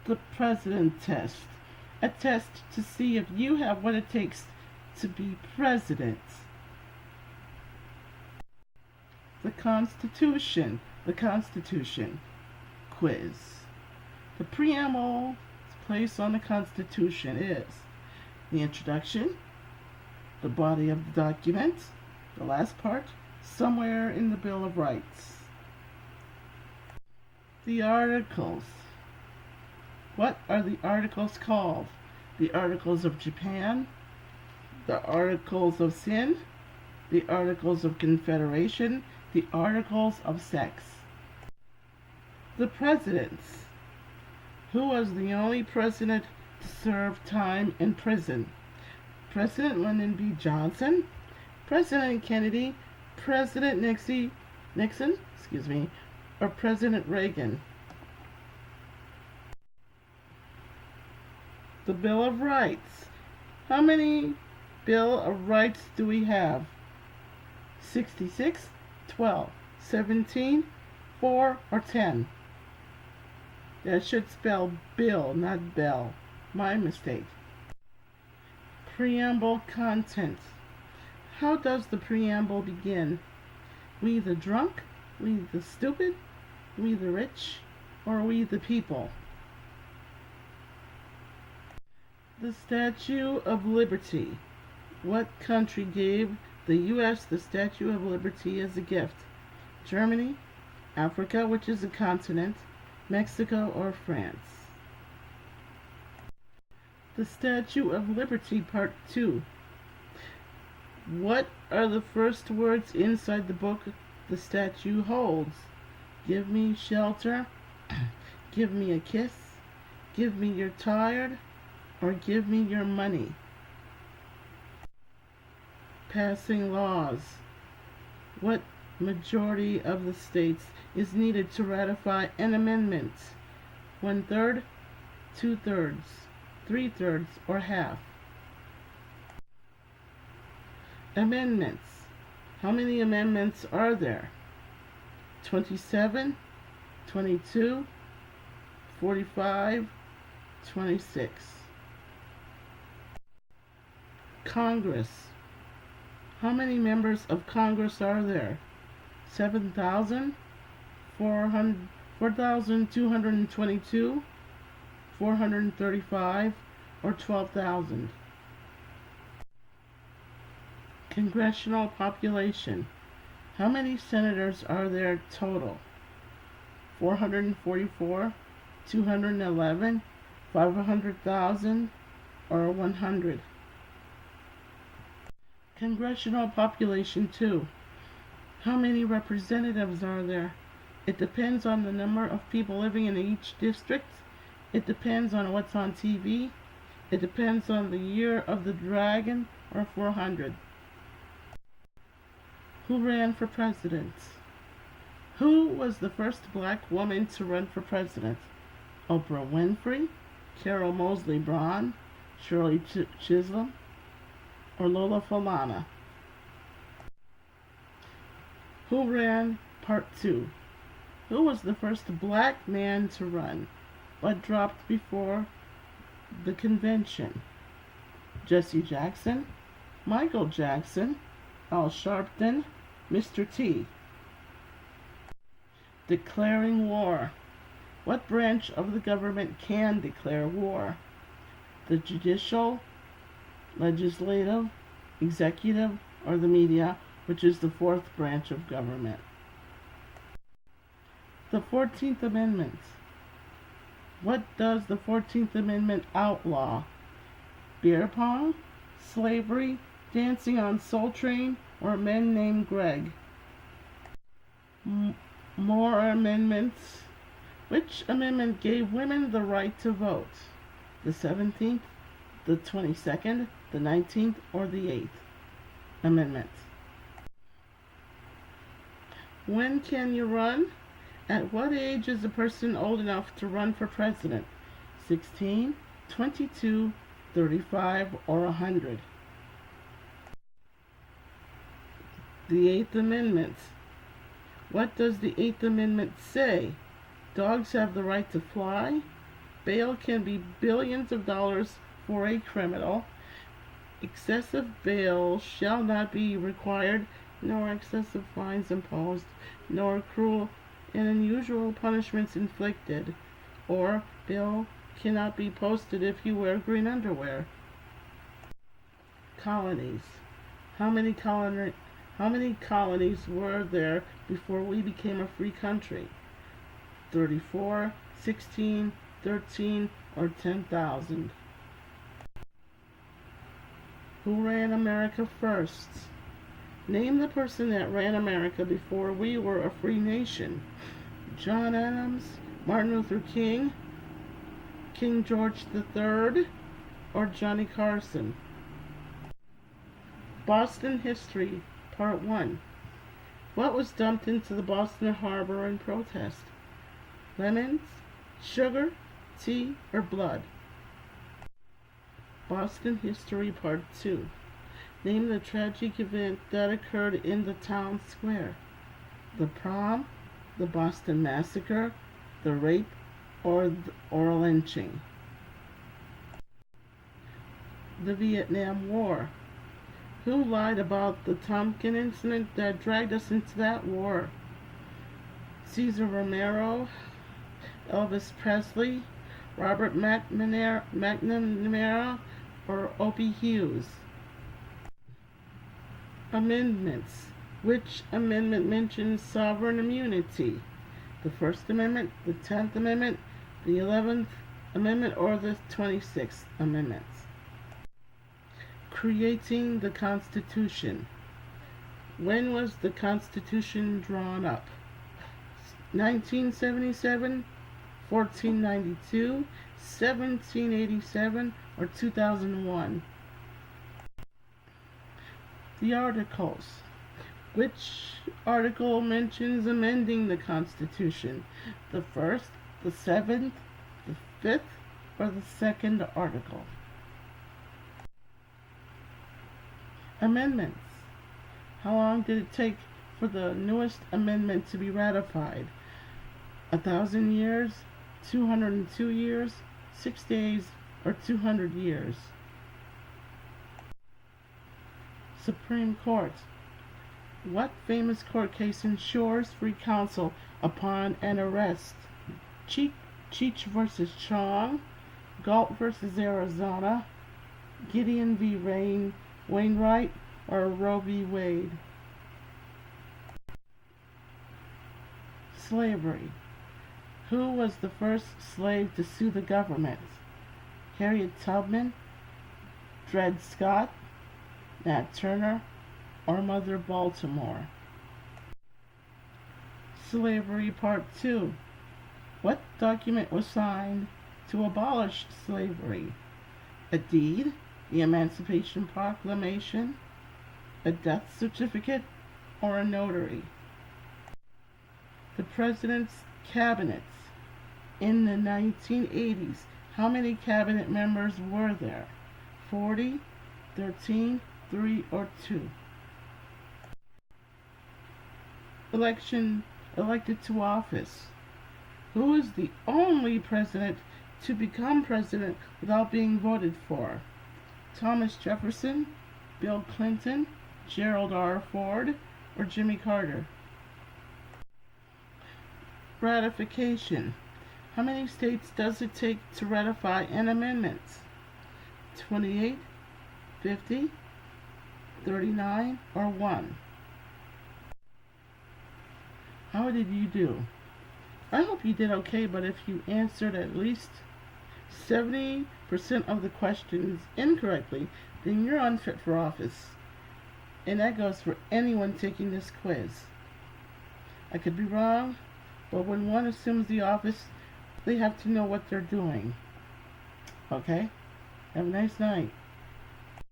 The president test. A test to see if you have what it takes to be president. The Constitution. The Constitution. Quiz. The preamble place on the Constitution is the introduction, the body of the document, the last part, somewhere in the Bill of Rights. The Articles. What are the Articles called? The Articles of Japan, the Articles of Sin, the Articles of Confederation, the Articles of Sex. The Presidents. Who was the only president to serve time in prison? President Lyndon B. Johnson, President Kennedy, President Nixon, or President Reagan? The Bill of Rights. How many Bill of Rights do we have? 66, 12, 17, 4, or 10? That should spell Bill, not Bell. My mistake. Preamble content. How does the preamble begin? We the drunk, we the stupid, we the rich, or we the people? The Statue of Liberty. What country gave the U.S. the Statue of Liberty as a gift? Germany, Africa, which is a continent, Mexico, or France? The Statue of Liberty, Part 2. What are the first words inside the book the statue holds? Give me shelter, give me a kiss, give me your tired, or give me your money. Passing laws. What majority of the states is needed to ratify an amendment? 1/3, 2/3, 3/3, or half? Amendments. How many amendments are there? 27, 22, 45, 26. Congress. How many members of Congress are there? 7,000, 4,222, 435, or 12,000? Congressional population. How many senators are there total? 444, 211, 500,000, or 100? Congressional population 2. How many representatives are there? It depends on the number of people living in each district. It depends on what's on TV. It depends on the year of the dragon, or 400. Who ran for president? Who was the first black woman to run for president? Oprah Winfrey, Carol Moseley Braun, Shirley Chisholm, or Lola Falana? Who ran? Part 2. Who was the first black man to run, but dropped before the convention? Jesse Jackson, Michael Jackson, Al Sharpton, Mr. T. Declaring war. What branch of the government can declare war? The judicial, legislative, executive, or the media, which is the fourth branch of government. The 14th Amendment. What does the 14th Amendment outlaw? Beer pong, slavery, dancing on Soul Train, or men named Greg? More amendments. Which amendment gave women the right to vote? The 17th, the 22nd, the 19th, or the 8th Amendment? When can you run? At what age is a person old enough to run for president? 16, 22, 35, or 100? The 8th Amendment. What does the 8th Amendment say? Dogs have the right to fly, Bail can be billions of dollars for a criminal. Excessive bail shall not be required, nor excessive fines imposed, nor cruel and unusual punishments inflicted, or bail cannot be posted if you wear green underwear. Colonies. How many colonies were there before we became a free country? 34, 16, 13, or 10,000? Who ran America first? Name the person that ran America before we were a free nation. John Adams, Martin Luther King, King George III, or Johnny Carson? Boston History, Part 1. What was dumped into the Boston Harbor in protest? Lemons, sugar, tea, or blood? Boston History, Part 2. Name the tragic event that occurred in the town square. The prom, the Boston Massacre, the rape, or lynching. The Vietnam War. Who lied about the Tompkins incident that dragged us into that war? Cesar Romero, Elvis Presley, Robert McNamara, or Opie Hughes? Amendments. Which amendment mentions sovereign immunity? The First Amendment, the 10th Amendment, the 11th Amendment, or the 26th Amendment? Creating the Constitution. When was the Constitution drawn up? 1977, 1492, 1787, or 2001? The Articles. Which article mentions amending the Constitution? The first, the seventh, the fifth, or the second article? Amendments. How long did it take for the newest amendment to be ratified? 1,000 years, 202 years, 6 days, or 200 years? Supreme Court. What famous court case ensures free counsel upon an arrest? Cheech versus Chong, Galt versus Arizona, Gideon v. Wainwright, or Roe v. Wade? Slavery. Who was the first slave to sue the government? Harriet Tubman, Dred Scott, Nat Turner, or Mother Baltimore? Slavery Part 2. What document was signed to abolish slavery? A deed, the Emancipation Proclamation, a death certificate, or a notary? The President's Cabinets. In the 1980s, how many cabinet members were there? 40, 13, 3, or 2? Elected to office. Who is the only president to become president without being voted for? Thomas Jefferson, Bill Clinton, Gerald R. Ford, or Jimmy Carter? Ratification. How many states does it take to ratify an amendment? 28, 50, 39, or 1? How did you do? I hope you did okay, but if you answered at least 70% of the questions incorrectly, then you're unfit for office. And that goes for anyone taking this quiz. I could be wrong, but when one assumes the office, they have to know what they're doing. Okay? Have a nice night.